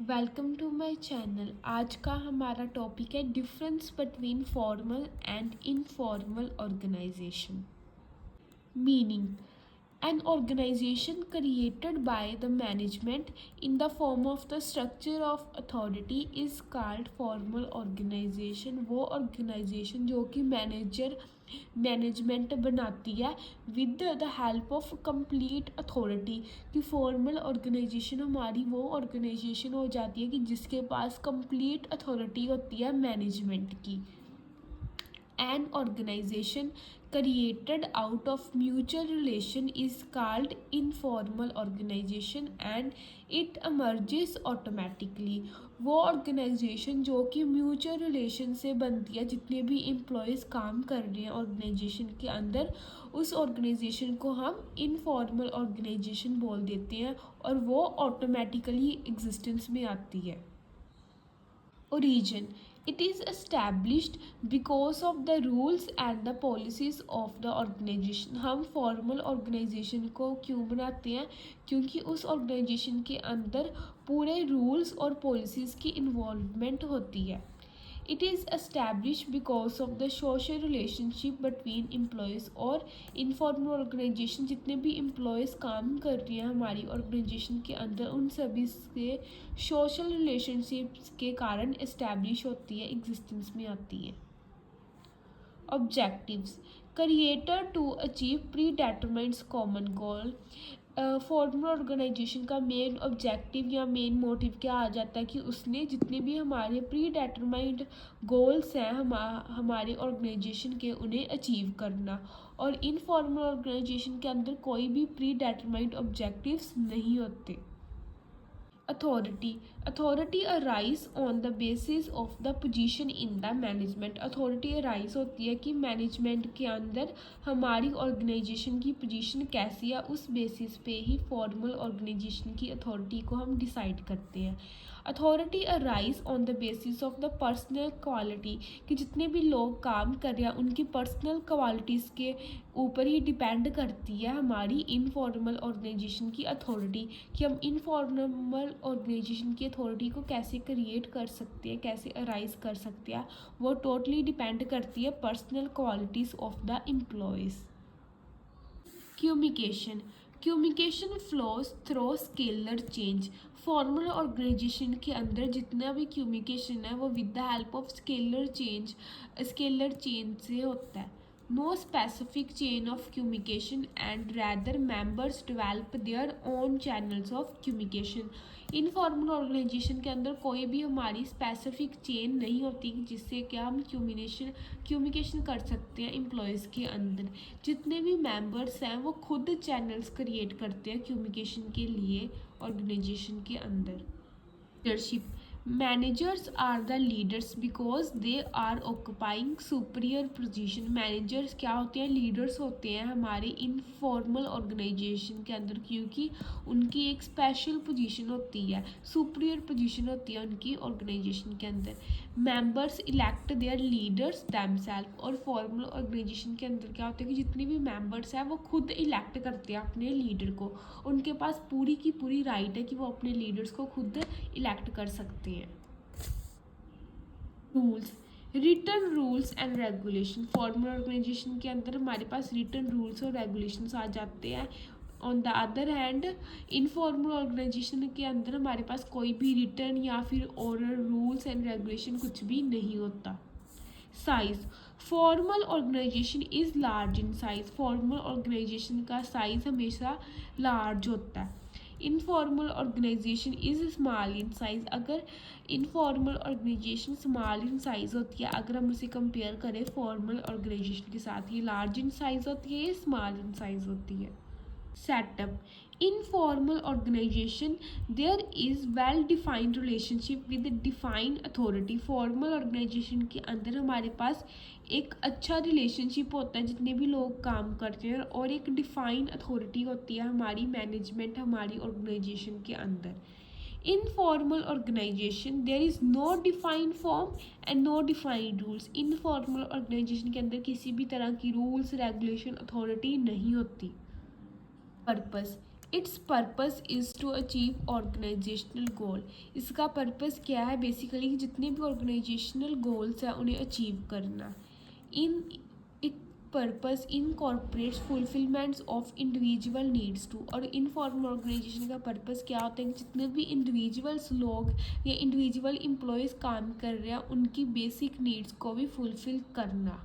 Welcome to my channel. आज का हमारा टॉपिक है difference between formal and informal organization. Meaning: an organization created by the management in the form of the structure of authority is called formal organization। वो organization जो कि management बनाती है with the help of complete authority. कि formal organisation हमारी वो organisation हो जाती है कि जिसके पास कंप्लीट अथॉरिटी होती है मैनेजमेंट की। An organization created out of mutual relation is called informal organization and it emerges automatically। वो ऑर्गेनाइजेशन जो कि म्यूचुअल रिलेशन से बनती है, जितने भी एम्प्लॉयज़ काम कर रहे हैं ऑर्गेनाइजेशन के अंदर, उस ऑर्गेनाइजेशन को हम इनफॉर्मल ऑर्गेनाइजेशन बोल देते हैं और वो ऑटोमेटिकली एग्जिस्टेंस में आती है। Origin: it is established because of the rules and the policies of the organization। हम फॉर्मल ऑर्गेनाइजेशन को क्यों बनाते हैं? क्योंकि उस ऑर्गेनाइजेशन के अंदर पूरे रूल्स और पॉलिसीज़ की इन्वॉल्वमेंट होती है। It is establish because of the social relationship between employees. और इनफॉर्मल ऑर्गेनाइजेशन जितने भी एम्प्लॉयज़ काम कर रही हैं हमारी ऑर्गेनाइजेशन के अंदर, उन सभी से सोशल रिलेशनशिप्स के कारण इस्टेब्लिश होती है, एग्जिस्टेंस में आती है। Objectives: created to achieve predetermined common goal. Formal organisation का मेन ऑब्जेक्टिव या मेन मोटिव क्या आ जाता है कि उसने जितने भी हमारे प्री डिटरमाइंड गोल्स हैं हमारे ऑर्गेनाइजेशन के, उन्हें अचीव करना। और इनफॉर्मल ऑर्गेनाइजेशन के अंदर कोई भी प्री डिटरमाइंड ऑब्जेक्टिव्स नहीं होते। Authority arise on the basis of the position in the management. Authority arise होती है कि मैनेजमेंट के अंदर हमारी ऑर्गेनाइजेशन की पोजीशन कैसी है, उस बेसिस पे ही फॉर्मल ऑर्गेनाइजेशन की अथॉरिटी को हम डिसाइड करते हैं। Authority arise on the basis of the personal quality, कि जितने भी लोग काम कर रहे हैं उनकी पर्सनल क्वालिटीज़ के ऊपर ही डिपेंड करती है हमारी इनफॉर्मल ऑर्गेनाइजेशन की अथॉरिटी। कि हम इनफॉर्मल ऑर्गेनाइजेशन की अथॉरिटी को कैसे क्रिएट कर सकते हैं, कैसे अराइज कर सकते हैं, वो टोटली डिपेंड करती है personal qualities of the employees. Communication flows through scalar chain. Formal organisation के अंदर जितना भी क्यूमिकेशन है वो with the help of scalar chain से होता है। No specific chain of communication and rather members develop their own channels of communication। Informal organization के अंदर कोई भी हमारी स्पेसिफिक चेन नहीं होती जिससे क्या हम कम्युनिकेशन कर सकते हैं एम्प्लॉयज़ के अंदर। जितने भी मेंबर्स हैं वो खुद चैनल्स क्रिएट करते हैं कम्युनिकेशन के लिए ऑर्गेनाइजेशन के अंदर। Leadership: managers are the leaders because they are occupying superior position. Managers क्या होते हैं? लीडर्स होते हैं हमारे इनफॉर्मल ऑर्गेनाइजेशन के अंदर, क्योंकि उनकी एक स्पेशल पोजीशन होती है, सुपीरियर पोजीशन होती है उनकी ऑर्गेनाइजेशन के अंदर। Members elect their leaders themselves. और फॉर्मल ऑर्गेनाइजेशन के अंदर क्या होता है कि जितने भी मेंबर्स हैं वो खुद इलेक्ट करते हैं अपने लीडर को। उनके पास पूरी की पूरी राइट है कि वो अपने लीडर्स को खुद इलेक्ट कर सकते हैं। Rules: written rules and regulation. Formal organisation के अंदर हमारे पास रिटन रूल्स और रेगुलेशंस आ जाते हैं। On the other hand informal organization के अंदर हमारे पास कोई भी रिटन या फिर ओरल रूल्स एंड रेगुलेशन कुछ भी नहीं होता। Size: formal organisation is large in size. Formal organisation का साइज हमेशा लार्ज होता है। Informal organisation is small in size. अगर informal organisation small in size होती है, अगर हम उसे कंपेयर करें फॉर्मल ऑर्गेनाइजेशन के साथ, ये लार्ज इन साइज होती है, ये स्मॉल इन साइज होती है। Setup: informal organization there is well defined relationship with defined authority. Formal organisation के अंदर हमारे पास एक अच्छा रिलेशनशिप होता है जितने भी लोग काम करते हैं, और एक डिफाइंड अथॉरिटी होती है हमारी मैनेजमेंट हमारी ऑर्गेनाइजेशन के अंदर। Informal organization there is no defined form and no defined rules. Informal organization के अंदर किसी भी तरह की रूल्स रेगुलेशन अथॉरिटी नहीं होती। Purpose: its purpose is to achieve organisational goal. इसका पर्पस क्या है? बेसिकली जितने भी ऑर्गेनाइजेशनल गोल्स हैं उन्हें अचीव करना। In it purpose incorporates fulfilments of individual needs too. और इनफॉर्मल ऑर्गेनाइजेशन का पर्पस क्या होता है कि जितने भी इंडिविजुअल्स लोग या इंडिविजुअल एम्प्लॉयज़ काम कर रहे हैं उनकी बेसिक नीड्स को भी फुलफिल करना।